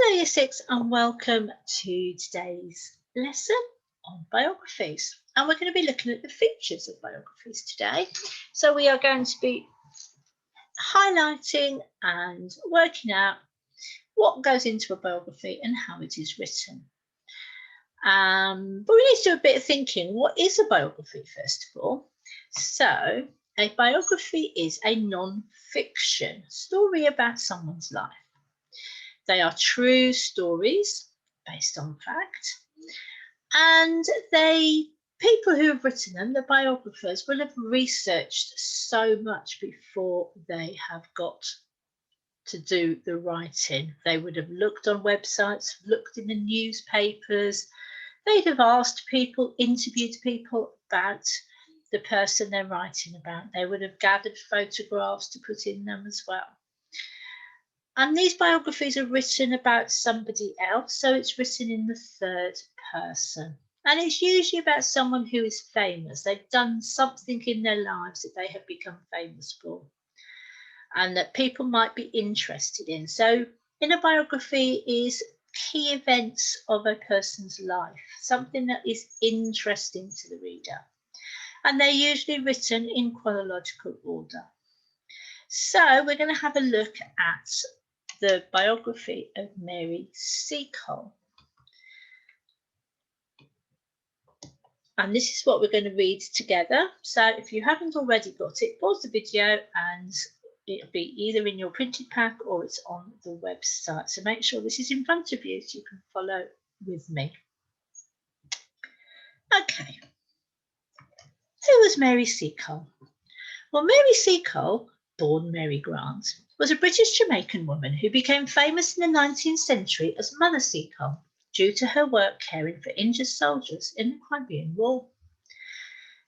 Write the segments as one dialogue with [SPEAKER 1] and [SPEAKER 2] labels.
[SPEAKER 1] Hello Year 6 and welcome to today's lesson on biographies. And we're going to be looking at the features of biographies today. So we are going to be highlighting and working out what goes into a biography and how it is written. But we need to do a bit of thinking. What is a biography, first of all? So a biography is a non-fiction story about someone's life. They are true stories based on fact, and people who have written them, the biographers, will have researched so much before they have got to do the writing. They would have looked on websites, looked in the newspapers, they'd have asked people, interviewed people about the person they're writing about. They would have gathered photographs to put in them as well. And these biographies are written about somebody else, so it's written in the third person. And it's usually about someone who is famous. They've done something in their lives that they have become famous for and that people might be interested in. So in a biography is key events of a person's life, something that is interesting to the reader. And they're usually written in chronological order. So we're going to have a look at the biography of Mary Seacole. And this is what we're going to read together. So if you haven't already got it, pause the video and it'll be either in your printed pack or it's on the website. So make sure this is in front of you so you can follow with me. Okay. Who was Mary Seacole? Well, Mary Seacole, born Mary Grant, was a British Jamaican woman who became famous in the 19th century as Mother Seacole due to her work caring for injured soldiers in the Crimean War.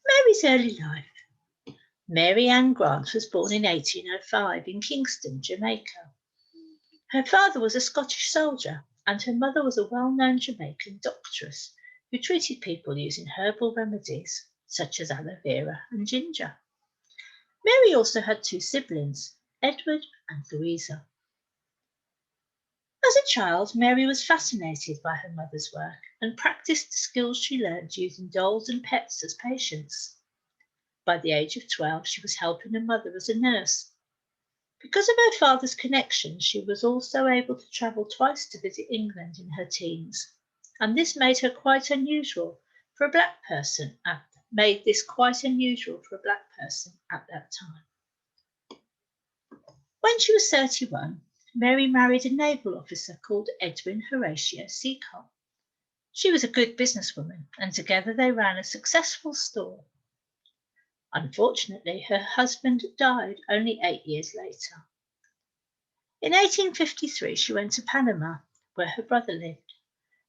[SPEAKER 1] Mary's early life. Mary Ann Grant was born in 1805 in Kingston, Jamaica. Her father was a Scottish soldier and her mother was a well-known Jamaican doctoress who treated people using herbal remedies such as aloe vera and ginger. Mary also had two siblings, Edward and Louisa. As a child, Mary was fascinated by her mother's work and practiced the skills she learned using dolls and pets as patients. By the age of 12, she was helping her mother as a nurse. Because of her father's connections, she was also able to travel twice to visit England in her teens, and this made her quite unusual for a black person at that time. When she was 31, Mary married a naval officer called Edwin Horatio Seacole. She was a good businesswoman, and together they ran a successful store. Unfortunately, her husband died only 8 years later. In 1853, she went to Panama, where her brother lived,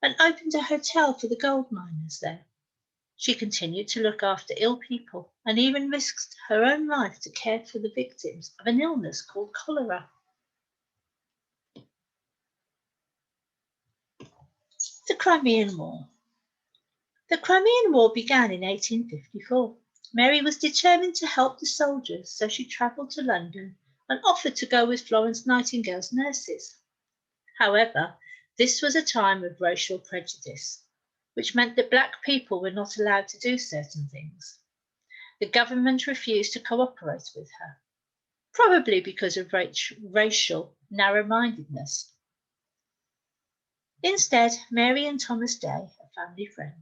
[SPEAKER 1] and opened a hotel for the gold miners there. She continued to look after ill people and even risked her own life to care for the victims of an illness called cholera. The Crimean War. The Crimean War began in 1854. Mary was determined to help the soldiers, so she travelled to London and offered to go with Florence Nightingale's nurses. However, this was a time of racial prejudice, which meant that black people were not allowed to do certain things. The government refused to cooperate with her, probably because of racial narrow-mindedness. Instead, Mary and Thomas Day, a family friend,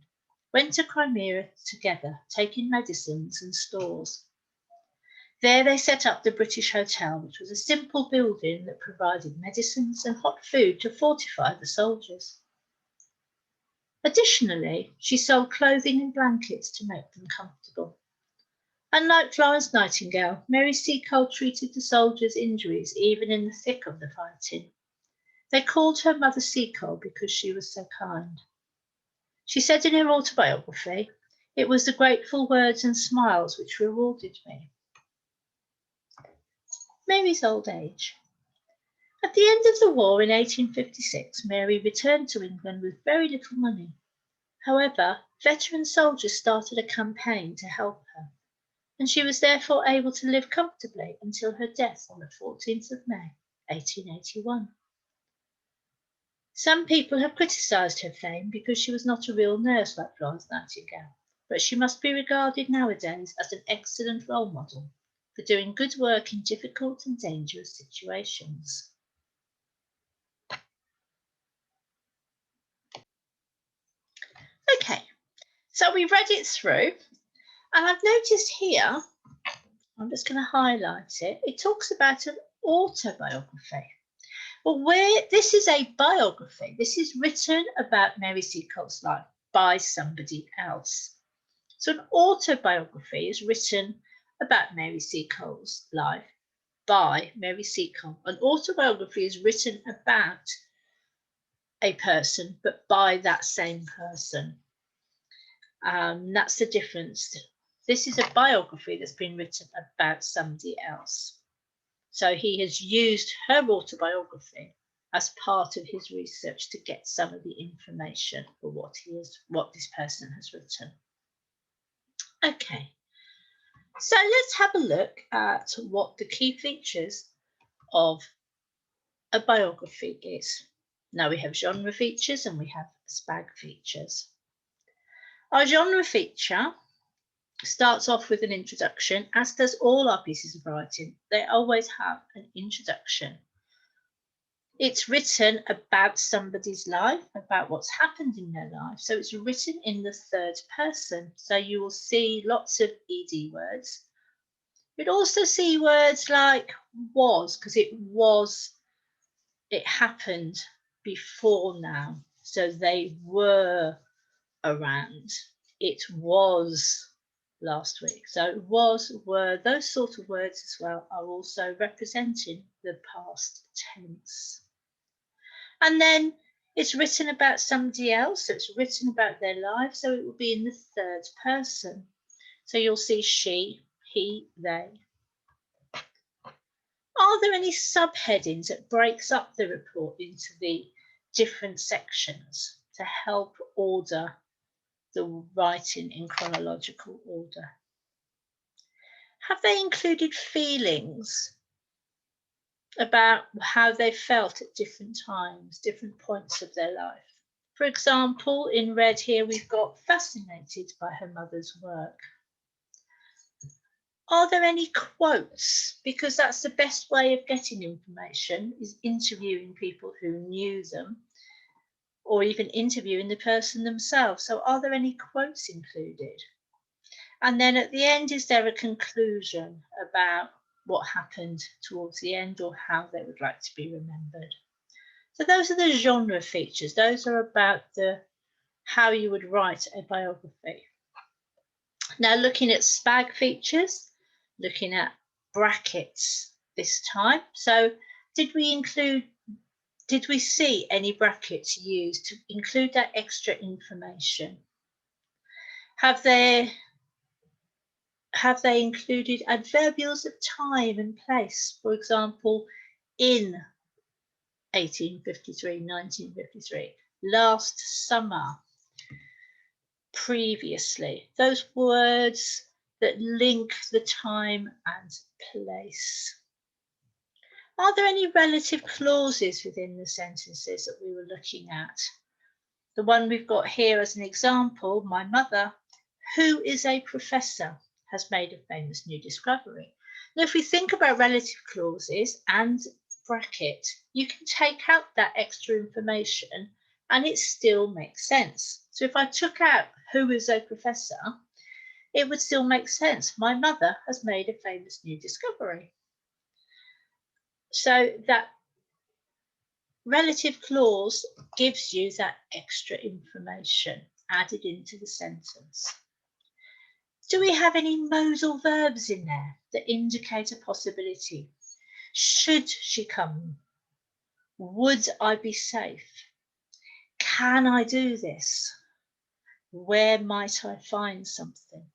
[SPEAKER 1] went to Crimea together, taking medicines and stores. There they set up the British Hotel, which was a simple building that provided medicines and hot food to fortify the soldiers. Additionally, she sold clothing and blankets to make them comfortable. Unlike Florence Nightingale, Mary Seacole treated the soldiers' injuries even in the thick of the fighting. They called her Mother Seacole because she was so kind. She said in her autobiography, "It was the grateful words and smiles which rewarded me." Mary's old age. At the end of the war in 1856, Mary returned to England with very little money. However, veteran soldiers started a campaign to help her, and she was therefore able to live comfortably until her death on the 14th of May, 1881. Some people have criticised her fame because she was not a real nurse like Florence Nightingale, but she must be regarded nowadays as an excellent role model for doing good work in difficult and dangerous situations. Okay, so we read it through, and I've noticed here, I'm just going to highlight it, it talks about an autobiography. Well, this is a biography. This is written about Mary Seacole's life by somebody else. So an autobiography is written about Mary Seacole's life by Mary Seacole. An autobiography is written about a person, but by that same person. That's the difference. This is a biography that's been written about somebody else. So he has used her autobiography as part of his research to get some of the information for what this person has written. Okay, so let's have a look at what the key features of a biography is. Now we have genre features and we have SPAG features. Our genre feature starts off with an introduction, as does all our pieces of writing. They always have an introduction. It's written about somebody's life, about what's happened in their life. So it's written in the third person. So you will see lots of ED words. You'd also see words like was, because it happened before now. So they were around. It was last week. So was, were, those sort of words as well are also representing the past tense. And then it's written about somebody else, so it's written about their life, so it will be in the third person. So you'll see she, he, they. Are there any subheadings that breaks up the report into the different sections to help order the writing in chronological order? Have they included feelings about how they felt at different times, different points of their life? For example, in red here, we've got fascinated by her mother's work. Are there any quotes? Because that's the best way of getting information, is interviewing people who knew them, or even interviewing the person themselves. So are there any quotes included? And then at the end, is there a conclusion about what happened towards the end or how they would like to be remembered? So those are the genre features. Those are about how you would write a biography. Now looking at SPAG features, looking at brackets this time. So did we see any brackets used to include that extra information? Have they included adverbials of time and place? For example, in 1853, 1953, last summer, previously, those words that link the time and place. Are there any relative clauses within the sentences that we were looking at? The one we've got here as an example, my mother, who is a professor, has made a famous new discovery. Now, if we think about relative clauses and bracket, you can take out that extra information and it still makes sense. So if I took out who is a professor, it would still make sense. My mother has made a famous new discovery. So that relative clause gives you that extra information added into the sentence. Do we have any modal verbs in there that indicate a possibility? Should she come? Would I be safe? Can I do this? Where might I find something?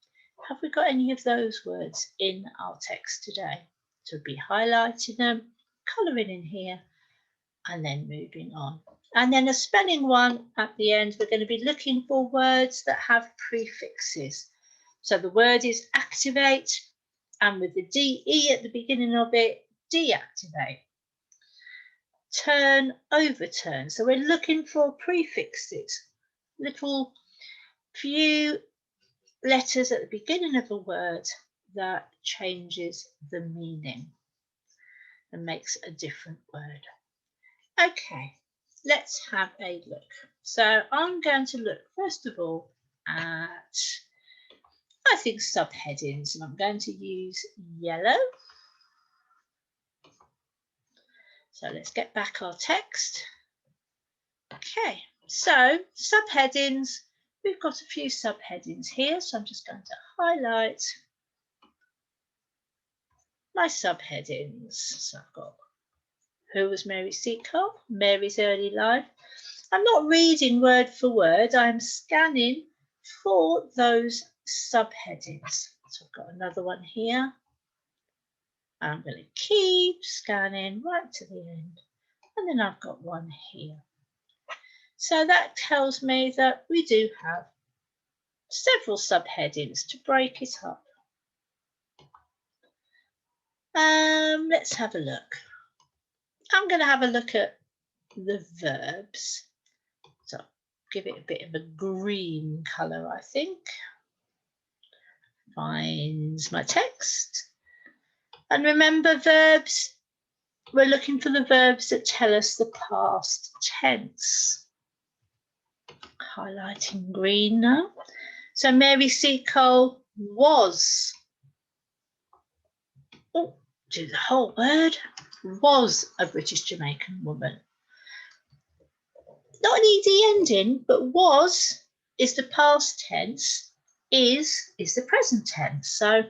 [SPEAKER 1] Have we got any of those words in our text today? So we'll be highlighting them, colouring in here, and then moving on. And then a spelling one at the end, we're going to be looking for words that have prefixes. So the word is activate, and with the DE at the beginning of it, deactivate. turn, overturn. So we're looking for prefixes, little few letters at the beginning of a word that changes the meaning and makes a different word. Okay, let's have a look. So I'm going to look first of all at, I think, subheadings, and I'm going to use yellow. So let's get back our text. Okay, so subheadings, we've got a few subheadings here, so I'm just going to highlight my subheadings. So I've got who was Mary Seacole, Mary's early life. I'm not reading word for word, I'm scanning for those subheadings. So I've got another one here. I'm going to keep scanning right to the end, and then I've got one here. So that tells me that we do have several subheadings to break it up. Let's have a look. I'm going to have a look at the verbs. So give it a bit of a green colour, I think. Find my text. And remember, verbs, we're looking for the verbs that tell us the past tense. Highlighting green now. So Mary Seacole was, oh, do the whole word, was a British Jamaican woman. Not an ed ending, but was is the past tense, is the present tense. So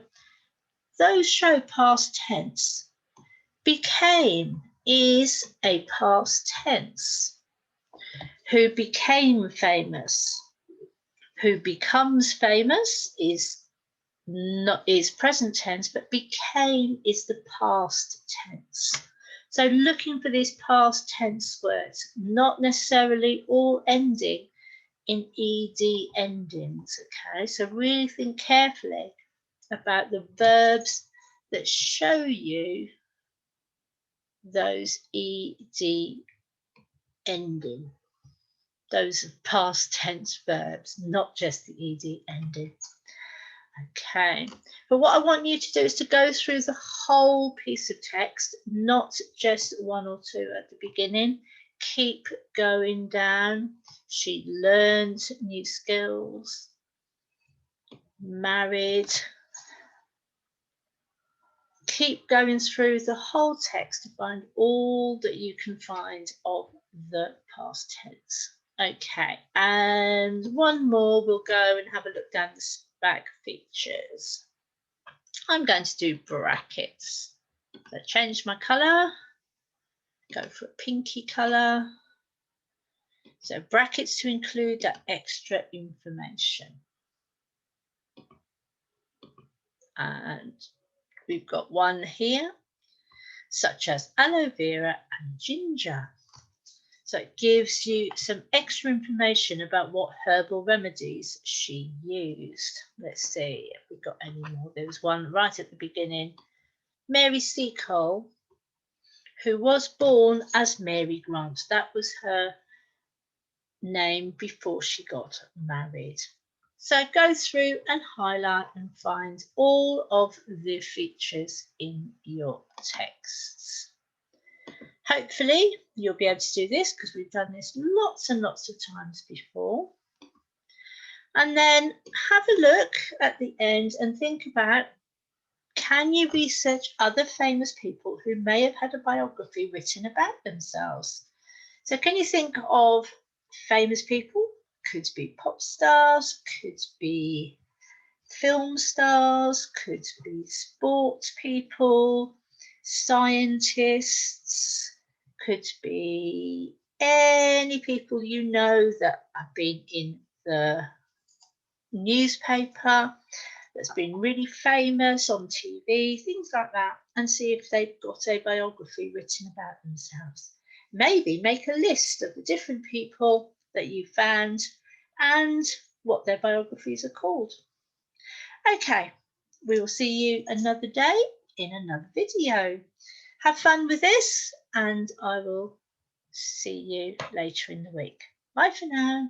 [SPEAKER 1] those show past tense. Became is a past tense. Who became famous? Who becomes famous is present tense, but became is the past tense. So looking for these past tense words, not necessarily all ending in ed endings. Okay, so really think carefully about the verbs that show you those ed ending. Those are past tense verbs, not just the ed ending. Okay, but what I want you to do is to go through the whole piece of text, not just one or two at the beginning. Keep going down. She learned new skills, married. Keep going through the whole text to find all that you can find of the past tense. Okay, and one more, we'll go and have a look down the back features. I'm going to do brackets. So change my colour, go for a pinky colour. So brackets to include that extra information. And we've got one here, such as aloe vera and ginger. So it gives you some extra information about what herbal remedies she used. Let's see if we've got any more. There was one right at the beginning. Mary Seacole, who was born as Mary Grant. That was her name before she got married. So go through and highlight and find all of the features in your texts. Hopefully you'll be able to do this because we've done this lots and lots of times before. And then have a look at the end and think about, can you research other famous people who may have had a biography written about themselves? So can you think of famous people? Could be pop stars, could be film stars, could be sports people, scientists, could be any people you know that have been in the newspaper, that's been really famous on TV, things like that, and see if they've got a biography written about themselves. Maybe make a list of the different people that you found and what their biographies are called. Okay, we will see you another day in another video. Have fun with this, and I will see you later in the week. Bye for now.